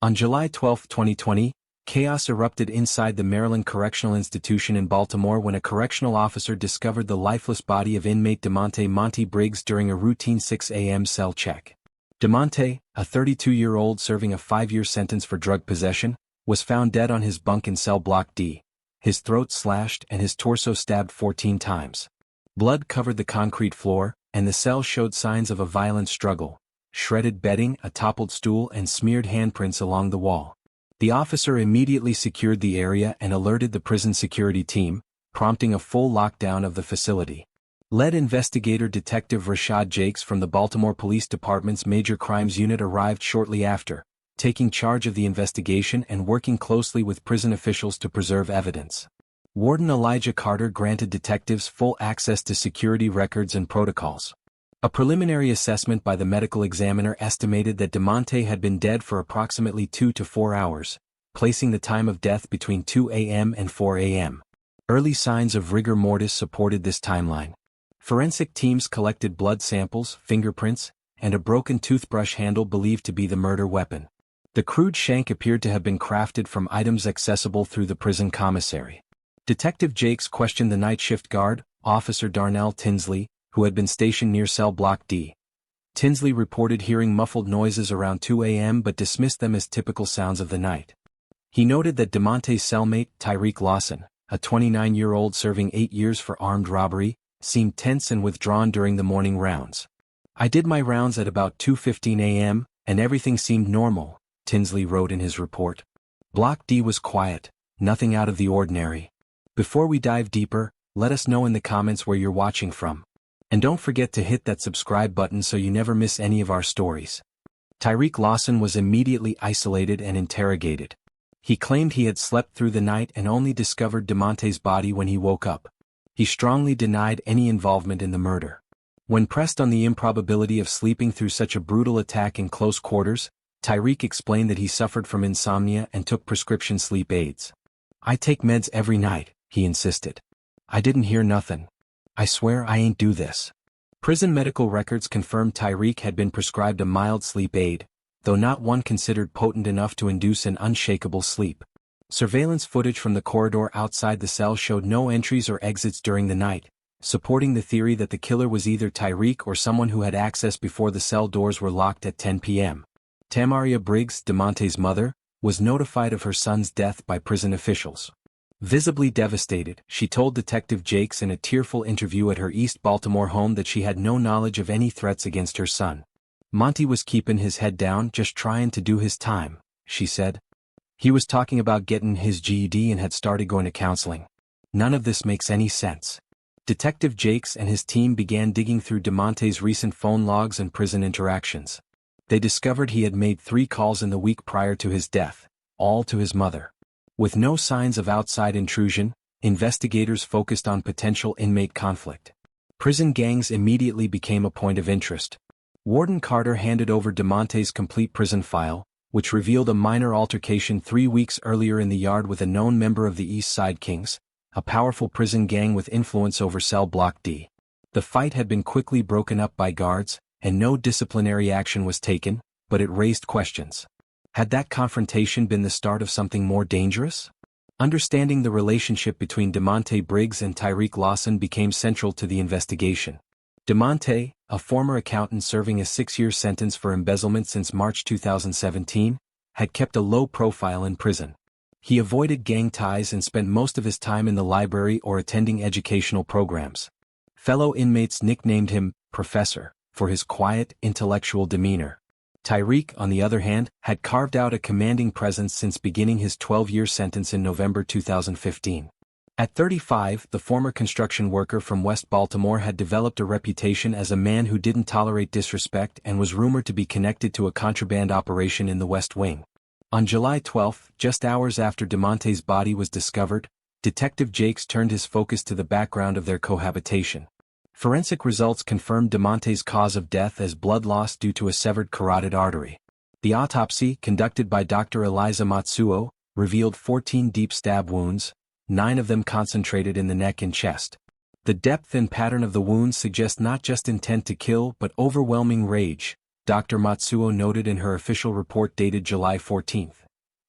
On July 12, 2020, chaos erupted inside the Maryland Correctional Institution in Baltimore when a correctional officer discovered the lifeless body of inmate Demonte Briggs during a routine 6 a.m. cell check. Demonte, a 32-year-old serving a 5-year sentence for drug possession, was found dead on his bunk in cell block D, his throat slashed and his torso stabbed 14 times. Blood covered the concrete floor, and the cell showed signs of a violent struggle: shredded bedding, a toppled stool, and smeared handprints along the wall. The officer immediately secured the area and alerted the prison security team, prompting a full lockdown of the facility. Lead investigator Detective Rashad Jakes from the Baltimore Police Department's Major Crimes Unit arrived shortly after, taking charge of the investigation and working closely with prison officials to preserve evidence. Warden Elijah Carter granted detectives full access to security records and protocols. A preliminary assessment by the medical examiner estimated that Demonte had been dead for approximately 2 to 4 hours, placing the time of death between 2 a.m. and 4 a.m. Early signs of rigor mortis supported this timeline. Forensic teams collected blood samples, fingerprints, and a broken toothbrush handle believed to be the murder weapon. The crude shank appeared to have been crafted from items accessible through the prison commissary. Detective Jakes questioned the night shift guard, Officer Darnell Tinsley, who had been stationed near cell block D. Tinsley reported hearing muffled noises around 2 a.m. but dismissed them as typical sounds of the night. He noted that Demonte's cellmate, Tyrik Lawson, a 29-year-old serving 8 years for armed robbery, seemed tense and withdrawn during the morning rounds. "I did my rounds at about 2:15 a.m., and everything seemed normal," Tinsley wrote in his report. Block D was quiet, nothing out of the ordinary. Before we dive deeper, let us know in the comments where you're watching from. And don't forget to hit that subscribe button so you never miss any of our stories. Tyrik Lawson was immediately isolated and interrogated. He claimed he had slept through the night and only discovered Demonte's body when he woke up. He strongly denied any involvement in the murder. When pressed on the improbability of sleeping through such a brutal attack in close quarters, Tyrik explained that he suffered from insomnia and took prescription sleep aids. "I take meds every night," he insisted. "I didn't hear nothing. I swear I ain't do this." Prison medical records confirmed Tyrik had been prescribed a mild sleep aid, though not one considered potent enough to induce an unshakable sleep. Surveillance footage from the corridor outside the cell showed no entries or exits during the night, supporting the theory that the killer was either Tyrik or someone who had access before the cell doors were locked at 10 p.m. Tamaria Briggs, Demonte's mother, was notified of her son's death by prison officials. Visibly devastated, she told Detective Jakes in a tearful interview at her East Baltimore home that she had no knowledge of any threats against her son. "Monty was keeping his head down, just trying to do his time," she said. "He was talking about getting his GED and had started going to counseling. None of this makes any sense." Detective Jakes and his team began digging through Demonte's recent phone logs and prison interactions. They discovered he had made 3 calls in the week prior to his death, all to his mother. With no signs of outside intrusion, investigators focused on potential inmate conflict. Prison gangs immediately became a point of interest. Warden Carter handed over Demonte's complete prison file, which revealed a minor altercation 3 weeks earlier in the yard with a known member of the East Side Kings, a powerful prison gang with influence over cell block D. The fight had been quickly broken up by guards, and no disciplinary action was taken, but it raised questions. Had that confrontation been the start of something more dangerous? Understanding the relationship between Demonte Briggs and Tyrik Lawson became central to the investigation. Demonte, a former accountant serving a 6-year sentence for embezzlement since March 2017, had kept a low profile in prison. He avoided gang ties and spent most of his time in the library or attending educational programs. Fellow inmates nicknamed him Professor for his quiet, intellectual demeanor. Tyrik, on the other hand, had carved out a commanding presence since beginning his 12-year sentence in November 2015. At 35, the former construction worker from West Baltimore had developed a reputation as a man who didn't tolerate disrespect and was rumored to be connected to a contraband operation in the West Wing. On July 12, just hours after Demonte's body was discovered, Detective Jakes turned his focus to the background of their cohabitation. Forensic results confirmed Demonte's cause of death as blood loss due to a severed carotid artery. The autopsy, conducted by Dr. Eliza Matsuo, revealed 14 deep stab wounds, 9 of them concentrated in the neck and chest. The depth and pattern of the wounds suggest not just intent to kill but overwhelming rage, Dr. Matsuo noted in her official report dated July 14.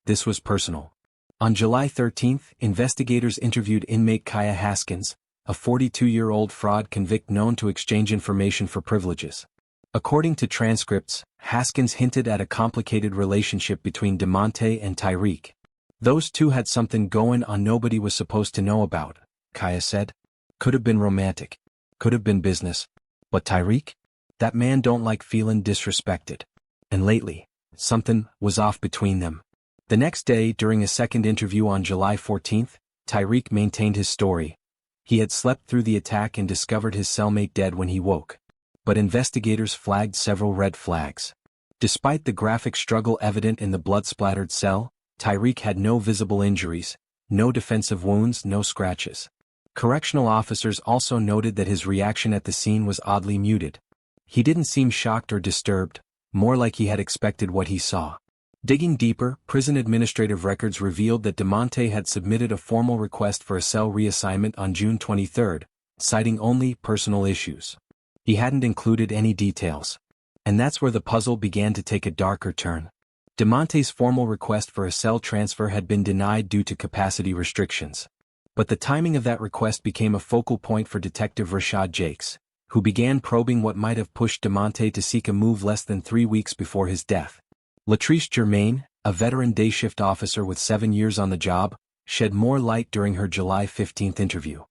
This was personal. On July 13, investigators interviewed inmate Kaya Haskins, a 42-year-old fraud convict known to exchange information for privileges. According to transcripts, Haskins hinted at a complicated relationship between Demonte and Tyrik. Those two had something going on nobody was supposed to know about, Kaya said. Could have been romantic. Could have been business. But Tyrik? That man don't like feeling disrespected. And lately, something was off between them. The next day, during a second interview on July 14, Tyrik maintained his story. He had slept through the attack and discovered his cellmate dead when he woke. But investigators flagged several red flags. Despite the graphic struggle evident in the blood-splattered cell, Tyrik had no visible injuries, no defensive wounds, no scratches. Correctional officers also noted that his reaction at the scene was oddly muted. He didn't seem shocked or disturbed, more like he had expected what he saw. Digging deeper, prison administrative records revealed that Demonte had submitted a formal request for a cell reassignment on June 23, citing only personal issues. He hadn't included any details. And that's where the puzzle began to take a darker turn. Demonte's formal request for a cell transfer had been denied due to capacity restrictions. But the timing of that request became a focal point for Detective Rashad Jakes, who began probing what might have pushed Demonte to seek a move less than 3 weeks before his death. Latrice Germain, a veteran day shift officer with 7 years on the job, shed more light during her July 15 interview.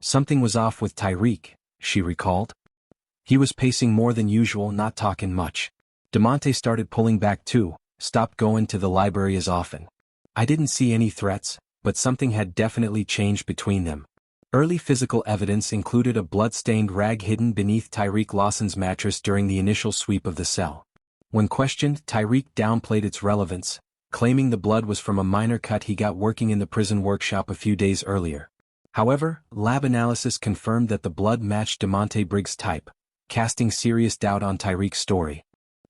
Something was off with Tyrik, she recalled. He was pacing more than usual, not talking much. Demonte started pulling back too, stopped going to the library as often. I didn't see any threats, but something had definitely changed between them. Early physical evidence included a blood-stained rag hidden beneath Tyrik Lawson's mattress during the initial sweep of the cell. When questioned, Tyrik downplayed its relevance, claiming the blood was from a minor cut he got working in the prison workshop a few days earlier. However, lab analysis confirmed that the blood matched Demonte Briggs' type, casting serious doubt on Tyrik's story.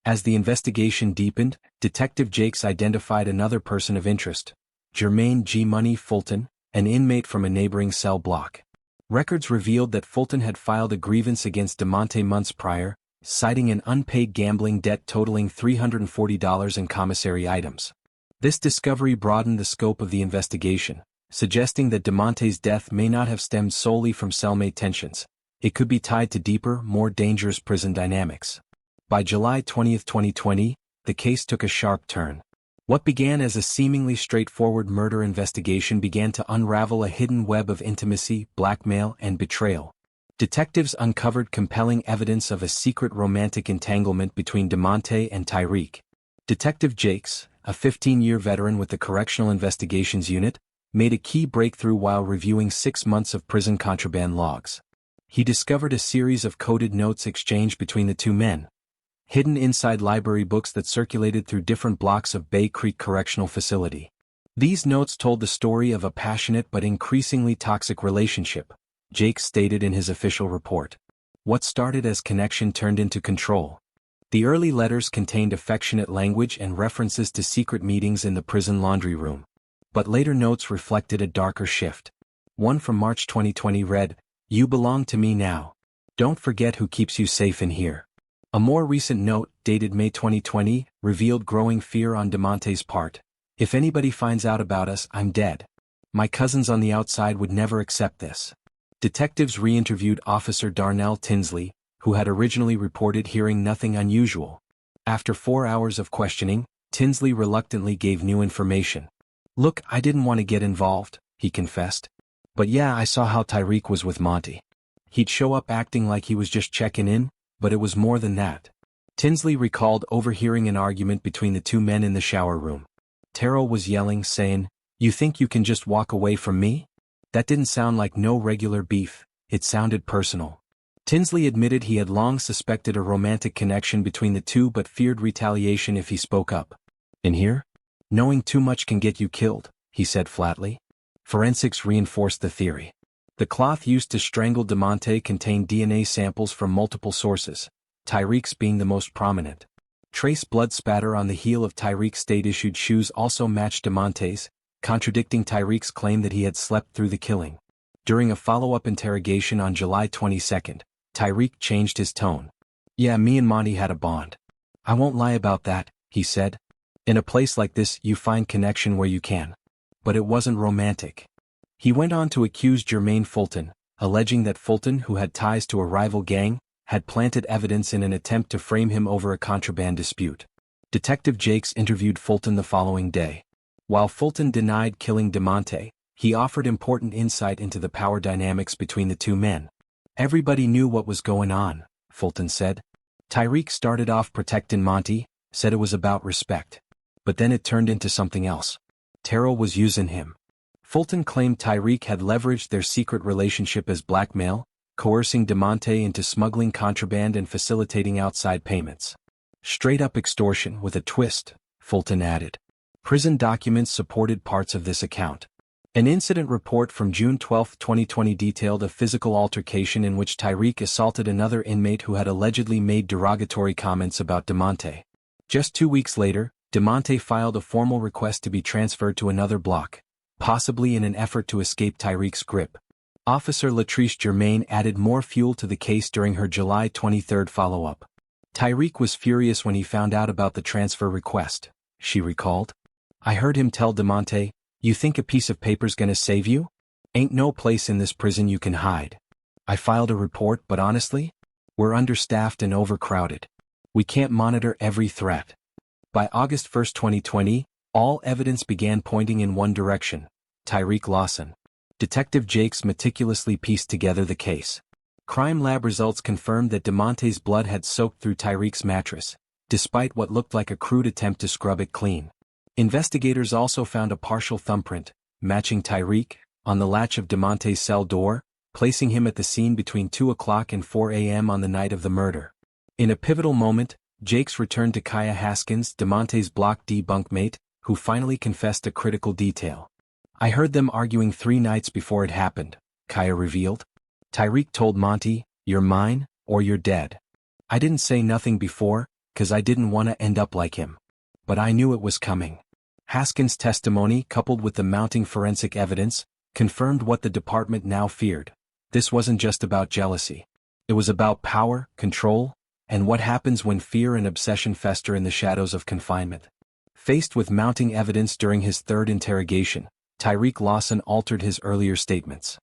As the investigation deepened, Detective Jakes identified another person of interest, Jermaine G. Money Fulton, an inmate from a neighboring cell block. Records revealed that Fulton had filed a grievance against Demonte months prior, citing an unpaid gambling debt totaling $340 in commissary items. This discovery broadened the scope of the investigation, suggesting that Demonte's death may not have stemmed solely from cellmate tensions. It could be tied to deeper, more dangerous prison dynamics. By July 20, 2020, the case took a sharp turn. What began as a seemingly straightforward murder investigation began to unravel a hidden web of intimacy, blackmail, and betrayal. Detectives uncovered compelling evidence of a secret romantic entanglement between Demonte and Tyrik. Detective Jakes, a 15-year veteran with the Correctional Investigations Unit, made a key breakthrough while reviewing 6 months of prison contraband logs. He discovered a series of coded notes exchanged between the two men, hidden inside library books that circulated through different blocks of Bay Creek Correctional Facility. These notes told the story of a passionate but increasingly toxic relationship, Jakes stated in his official report. What started as connection turned into control. The early letters contained affectionate language and references to secret meetings in the prison laundry room. But later notes reflected a darker shift. One from March 2020 read, "You belong to me now. Don't forget who keeps you safe in here." A more recent note, dated May 2020, revealed growing fear on Demonte's part. "If anybody finds out about us, I'm dead. My cousins on the outside would never accept this." Detectives re-interviewed Officer Darnell Tinsley, who had originally reported hearing nothing unusual. After 4 hours of questioning, Tinsley reluctantly gave new information. "Look, I didn't want to get involved," he confessed. "But yeah, I saw how Tyrik was with Monty. He'd show up acting like he was just checking in, but it was more than that." Tinsley recalled overhearing an argument between the two men in the shower room. Terrell was yelling, saying, "You think you can just walk away from me?" That didn't sound like no regular beef, it sounded personal. Tinsley admitted he had long suspected a romantic connection between the two but feared retaliation if he spoke up. "In here? Knowing too much can get you killed," he said flatly. Forensics reinforced the theory. The cloth used to strangle Demonte contained DNA samples from multiple sources, Tyrik's being the most prominent. Trace blood spatter on the heel of Tyrik's state-issued shoes also matched Demonte's, contradicting Tyrik's claim that he had slept through the killing. During a follow-up interrogation on July 22, Tyrik changed his tone. "Yeah, me and Monty had a bond. "I won't lie about that," he said. "In a place like this you find connection where you can. But it wasn't romantic." He went on to accuse Jermaine Fulton, alleging that Fulton, who had ties to a rival gang, had planted evidence in an attempt to frame him over a contraband dispute. Detective Jakes interviewed Fulton the following day. While Fulton denied killing Demonte, he offered important insight into the power dynamics between the two men. "Everybody knew what was going on," Fulton said. "Tyrik started off protecting Monty, said it was about respect. But then it turned into something else. Terrell was using him." Fulton claimed Tyrik had leveraged their secret relationship as blackmail, coercing Demonte into smuggling contraband and facilitating outside payments. "Straight-up extortion with a twist," Fulton added. Prison documents supported parts of this account. An incident report from June 12, 2020 detailed a physical altercation in which Tyrik assaulted another inmate who had allegedly made derogatory comments about Demonte. Just 2 weeks later, Demonte filed a formal request to be transferred to another block, possibly in an effort to escape Tyrik's grip. Officer Latrice Germain added more fuel to the case during her July 23 follow-up. "Tyrik was furious when he found out about the transfer request," she recalled. "I heard him tell Demonte, 'You think a piece of paper's gonna save you? Ain't no place in this prison you can hide.' I filed a report, but honestly, we're understaffed and overcrowded. We can't monitor every threat." By August 1, 2020, all evidence began pointing in one direction: Tyrik Lawson. Detective Jakes meticulously pieced together the case. Crime lab results confirmed that Demonte's blood had soaked through Tyrik's mattress, despite what looked like a crude attempt to scrub it clean. Investigators also found a partial thumbprint, matching Tyrik, on the latch of Demonte's cell door, placing him at the scene between 2 o'clock and 4 a.m. on the night of the murder. In a pivotal moment, Jakes returned to Kaya Haskins, Demonte's Block D bunkmate, who finally confessed a critical detail. "I heard them arguing 3 nights before it happened," Kaya revealed. "Tyrik told Monty, 'You're mine, or you're dead.' I didn't say nothing before, 'cause I didn't want to end up like him. But I knew it was coming." Haskins' testimony, coupled with the mounting forensic evidence, confirmed what the department now feared. This wasn't just about jealousy. It was about power, control, and what happens when fear and obsession fester in the shadows of confinement. Faced with mounting evidence during his third interrogation, Tyrik Lawson altered his earlier statements.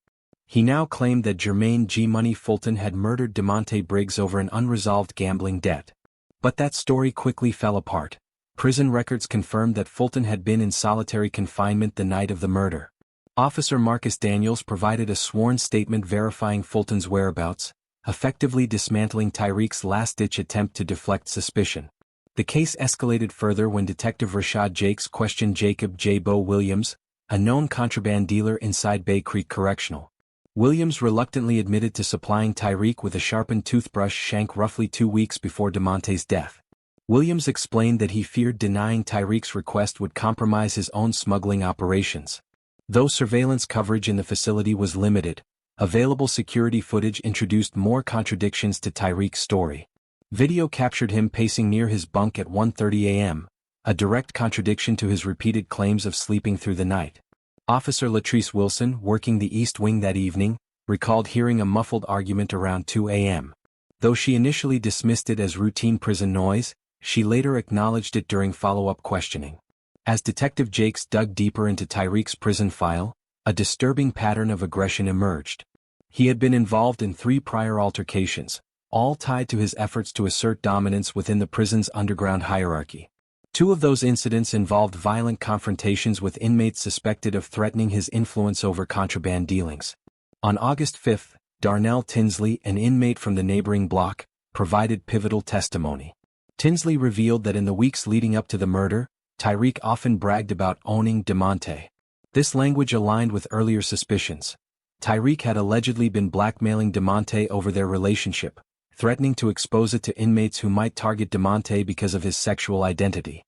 He now claimed that Jermaine G. Money Fulton had murdered Demonte Briggs over an unresolved gambling debt. But that story quickly fell apart. Prison records confirmed that Fulton had been in solitary confinement the night of the murder. Officer Marcus Daniels provided a sworn statement verifying Fulton's whereabouts, effectively dismantling Tyrik's last-ditch attempt to deflect suspicion. The case escalated further when Detective Rashad Jakes questioned Jacob J. Bo Williams, a known contraband dealer inside Bay Creek Correctional. Williams reluctantly admitted to supplying Tyrik with a sharpened toothbrush shank roughly 2 weeks before Demonte's death. Williams explained that he feared denying Tyrik's request would compromise his own smuggling operations. Though surveillance coverage in the facility was limited, available security footage introduced more contradictions to Tyrik's story. Video captured him pacing near his bunk at 1:30 a.m., a direct contradiction to his repeated claims of sleeping through the night. Officer Latrice Wilson, working the East Wing that evening, recalled hearing a muffled argument around 2 a.m. Though she initially dismissed it as routine prison noise, she later acknowledged it during follow-up questioning. As Detective Jakes dug deeper into Tyrik's prison file, a disturbing pattern of aggression emerged. He had been involved in 3 prior altercations, all tied to his efforts to assert dominance within the prison's underground hierarchy. 2 of those incidents involved violent confrontations with inmates suspected of threatening his influence over contraband dealings. On August 5, Darnell Tinsley, an inmate from the neighboring block, provided pivotal testimony. Tinsley revealed that in the weeks leading up to the murder, Tyrik often bragged about owning Demonte. This language aligned with earlier suspicions. Tyrik had allegedly been blackmailing Demonte over their relationship, threatening to expose it to inmates who might target Demonte because of his sexual identity.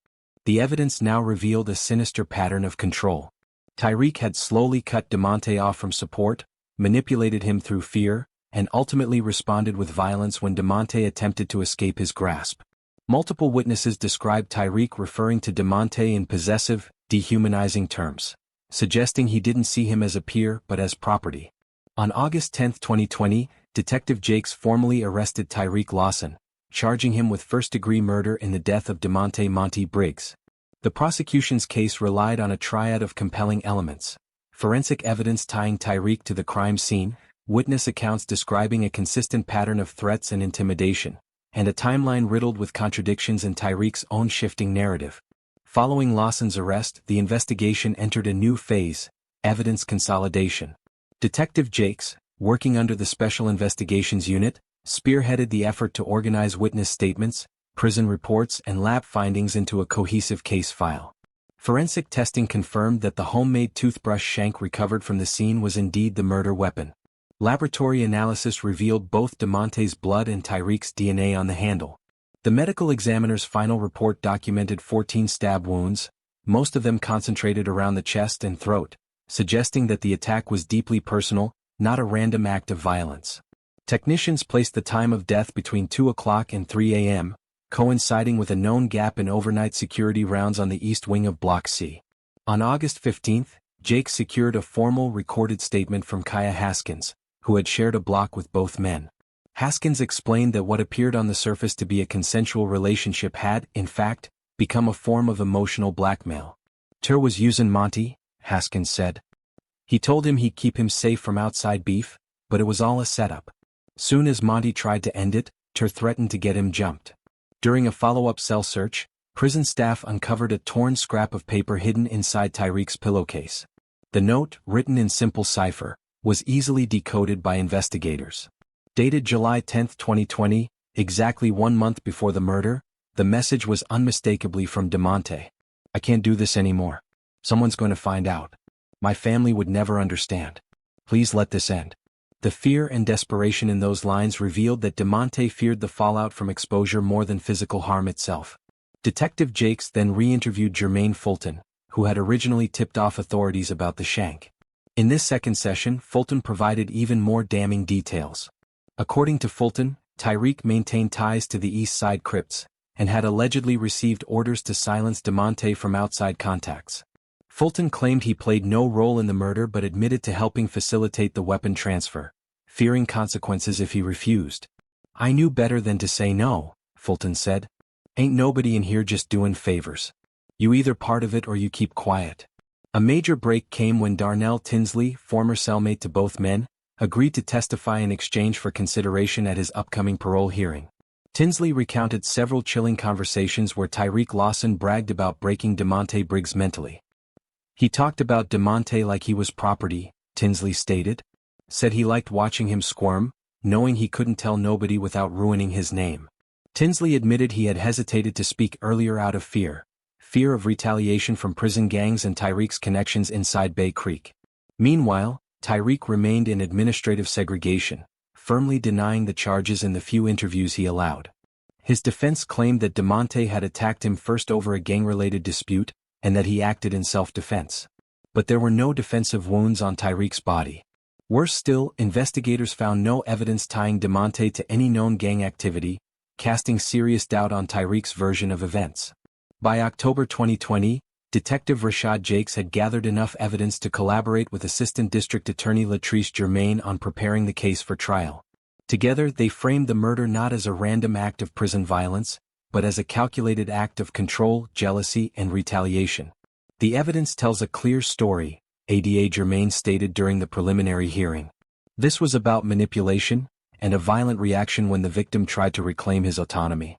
The evidence now revealed a sinister pattern of control. Tyrik had slowly cut Demonte off from support, manipulated him through fear, and ultimately responded with violence when Demonte attempted to escape his grasp. Multiple witnesses described Tyrik referring to Demonte in possessive, dehumanizing terms, suggesting he didn't see him as a peer but as property. On August 10, 2020, Detective Jakes formally arrested Tyrik Lawson, charging him with first-degree murder in the death of Demonte Briggs. The prosecution's case relied on a triad of compelling elements: forensic evidence tying Tyrik to the crime scene, witness accounts describing a consistent pattern of threats and intimidation, and a timeline riddled with contradictions in Tyrik's own shifting narrative. Following Lawson's arrest, the investigation entered a new phase: evidence consolidation. Detective Jakes, working under the Special Investigations Unit, spearheaded the effort to organize witness statements, prison reports, and lab findings into a cohesive case file. Forensic testing confirmed that the homemade toothbrush shank recovered from the scene was indeed the murder weapon. Laboratory analysis revealed both Demonte's blood and Tyrik's DNA on the handle. The medical examiner's final report documented 14 stab wounds, most of them concentrated around the chest and throat, suggesting that the attack was deeply personal, not a random act of violence. Technicians placed the time of death between 2 o'clock and 3 a.m., coinciding with a known gap in overnight security rounds on the east wing of Block C. On August 15, Jakes secured a formal recorded statement from Kaya Haskins, who had shared a block with both men. Haskins explained that what appeared on the surface to be a consensual relationship had, in fact, become a form of emotional blackmail. "Tyr was using Monty," Haskins said. "He told him he'd keep him safe from outside beef, but it was all a setup. Soon as Monty tried to end it, Tyr threatened to get him jumped." During a follow-up cell search, prison staff uncovered a torn scrap of paper hidden inside Tyrik's pillowcase. The note, written in simple cipher, was easily decoded by investigators. Dated July 10, 2020, exactly 1 month before the murder, the message was unmistakably from Demonte. "I can't do this anymore. Someone's going to find out. My family would never understand. Please let this end." The fear and desperation in those lines revealed that Demonte feared the fallout from exposure more than physical harm itself. Detective Jakes then re-interviewed Jermaine Fulton, who had originally tipped off authorities about the shank. In this second session, Fulton provided even more damning details. According to Fulton, Tyrik maintained ties to the East Side crypts, and had allegedly received orders to silence Demonte from outside contacts. Fulton claimed he played no role in the murder but admitted to helping facilitate the weapon transfer, fearing consequences if he refused. "I knew better than to say no," Fulton said. "Ain't nobody in here just doing favors. You either part of it or you keep quiet." A major break came when Darnell Tinsley, former cellmate to both men, agreed to testify in exchange for consideration at his upcoming parole hearing. Tinsley recounted several chilling conversations where Tyrik Lawson bragged about breaking Demonte Briggs mentally. "He talked about Demonte like he was property," Tinsley stated. "Said he liked watching him squirm, knowing he couldn't tell nobody without ruining his name." Tinsley admitted he had hesitated to speak earlier out of fear of retaliation from prison gangs and Tyrik's connections inside Bay Creek. Meanwhile, Tyrik remained in administrative segregation, firmly denying the charges in the few interviews he allowed. His defense claimed that Demonte had attacked him first over a gang-related dispute, and that he acted in self-defense. But there were no defensive wounds on Tyrik's body. Worse still, investigators found no evidence tying Demonte to any known gang activity, casting serious doubt on Tyrik's version of events. By October 2020, Detective Rashad Jakes had gathered enough evidence to collaborate with Assistant District Attorney Latrice Germain on preparing the case for trial. Together, they framed the murder not as a random act of prison violence, but as a calculated act of control, jealousy, and retaliation. "The evidence tells a clear story," ADA Germain stated during the preliminary hearing. "This was about manipulation, and a violent reaction when the victim tried to reclaim his autonomy."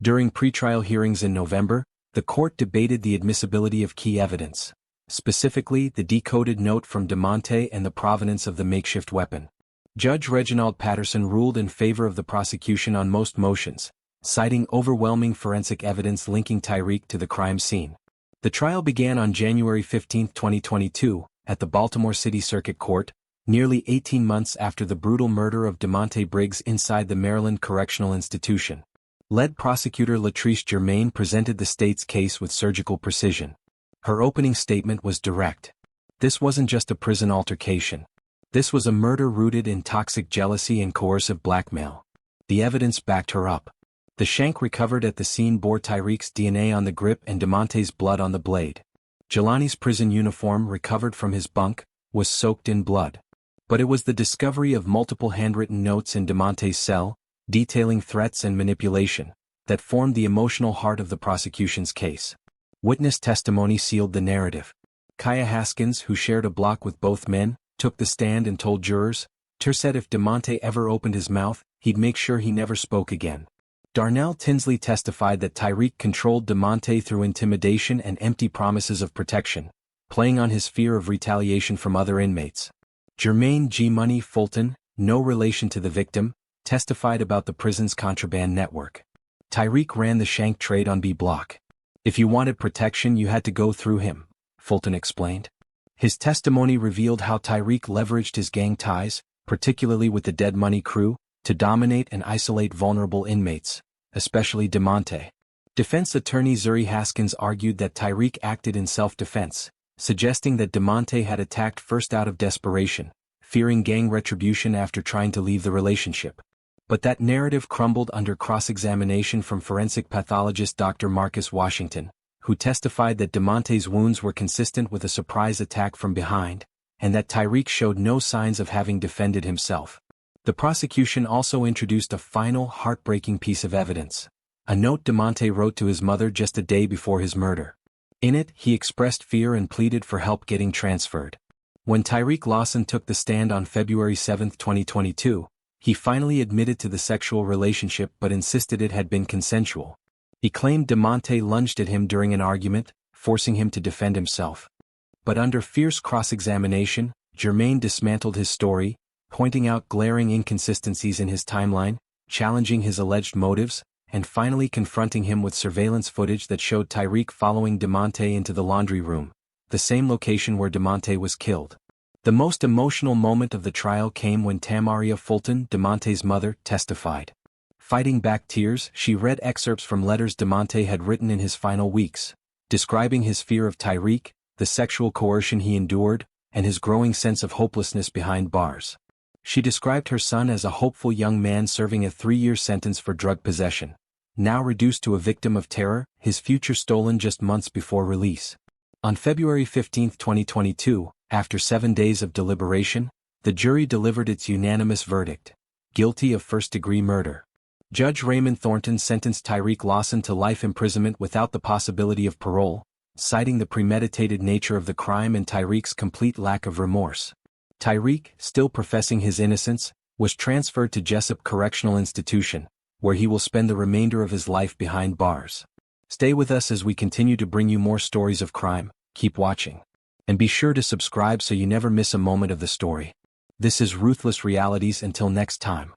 During pretrial hearings in November, the court debated the admissibility of key evidence, specifically the decoded note from Demonte and the provenance of the makeshift weapon. Judge Reginald Patterson ruled in favor of the prosecution on most motions, citing overwhelming forensic evidence linking Tyrik to the crime scene. The trial began on January 15, 2022, at the Baltimore City Circuit Court, nearly 18 months after the brutal murder of Demonte Briggs inside the Maryland Correctional Institution. Lead prosecutor Latrice Germain presented the state's case with surgical precision. Her opening statement was direct. This wasn't just a prison altercation. This was a murder rooted in toxic jealousy and coercive blackmail. The evidence backed her up. The shank recovered at the scene bore Tyrik's DNA on the grip and Demonte's blood on the blade. Jelani's prison uniform recovered from his bunk was soaked in blood. But it was the discovery of multiple handwritten notes in Demonte's cell, detailing threats and manipulation that formed the emotional heart of the prosecution's case. Witness testimony sealed the narrative. Kaya Haskins, who shared a block with both men, took the stand and told jurors, "Ter said if Demonte ever opened his mouth, he'd make sure he never spoke again." Darnell Tinsley testified that Tyrik controlled Demonte through intimidation and empty promises of protection, playing on his fear of retaliation from other inmates. Jermaine G. Money Fulton, no relation to the victim, testified about the prison's contraband network. Tyrik ran the shank trade on B Block. "If you wanted protection, you had to go through him," Fulton explained. His testimony revealed how Tyrik leveraged his gang ties, particularly with the Dead Money crew, to dominate and isolate vulnerable inmates, especially Demonte. Defense attorney Zuri Haskins argued that Tyrik acted in self-defense, suggesting that Demonte had attacked first out of desperation, fearing gang retribution after trying to leave the relationship. But that narrative crumbled under cross-examination from forensic pathologist Dr. Marcus Washington, who testified that Demonte's wounds were consistent with a surprise attack from behind, and that Tyrik showed no signs of having defended himself. The prosecution also introduced a final heartbreaking piece of evidence, a note Demonte wrote to his mother just a day before his murder. In it, he expressed fear and pleaded for help getting transferred. When Tyrik Lawson took the stand on February 7, 2022, he finally admitted to the sexual relationship but insisted it had been consensual. He claimed Demonte lunged at him during an argument, forcing him to defend himself. But under fierce cross-examination, Jermaine dismantled his story, pointing out glaring inconsistencies in his timeline, challenging his alleged motives, and finally confronting him with surveillance footage that showed Tyrik following Demonte into the laundry room, the same location where Demonte was killed. The most emotional moment of the trial came when Tamaria Fulton, Demonte's mother, testified. Fighting back tears, she read excerpts from letters Demonte had written in his final weeks, describing his fear of Tyrik, the sexual coercion he endured, and his growing sense of hopelessness behind bars. She described her son as a hopeful young man serving a 3-year sentence for drug possession, now reduced to a victim of terror, his future stolen just months before release. On February 15, 2022, after 7 days of deliberation, the jury delivered its unanimous verdict: guilty of first-degree murder. Judge Raymond Thornton sentenced Tyrik Lawson to life imprisonment without the possibility of parole, citing the premeditated nature of the crime and Tyrik's complete lack of remorse. Tyrik, still professing his innocence, was transferred to Jessup Correctional Institution, where he will spend the remainder of his life behind bars. Stay with us as we continue to bring you more stories of crime. Keep watching. And be sure to subscribe so you never miss a moment of the story. This is Ruthless Realities. Until next time.